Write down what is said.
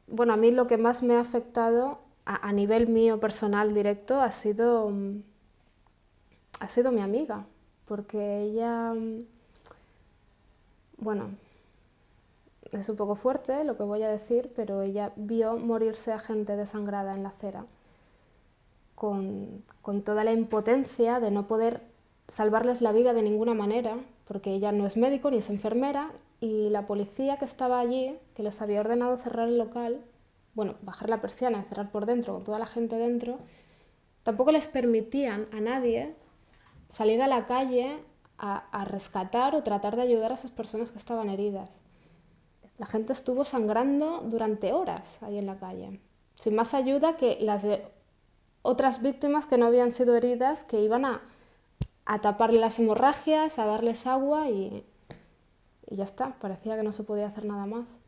bueno, a mí lo que más me ha afectado a nivel mío personal directo ha sido mi amiga, porque ella, bueno, es un poco fuerte lo que voy a decir, pero ella vio morirse a gente desangrada en la acera, con toda la impotencia de no poder salvarles la vida de ninguna manera, porque ella no es médico ni es enfermera, y la policía que estaba allí, que les había ordenado cerrar el local, bueno, bajar la persiana y cerrar por dentro con toda la gente dentro, tampoco les permitían a nadie salir a la calle a rescatar o tratar de ayudar a esas personas que estaban heridas. La gente estuvo sangrando durante horas ahí en la calle, sin más ayuda que las de otras víctimas que no habían sido heridas, que iban a taparle las hemorragias, a darles agua y ya está, parecía que no se podía hacer nada más.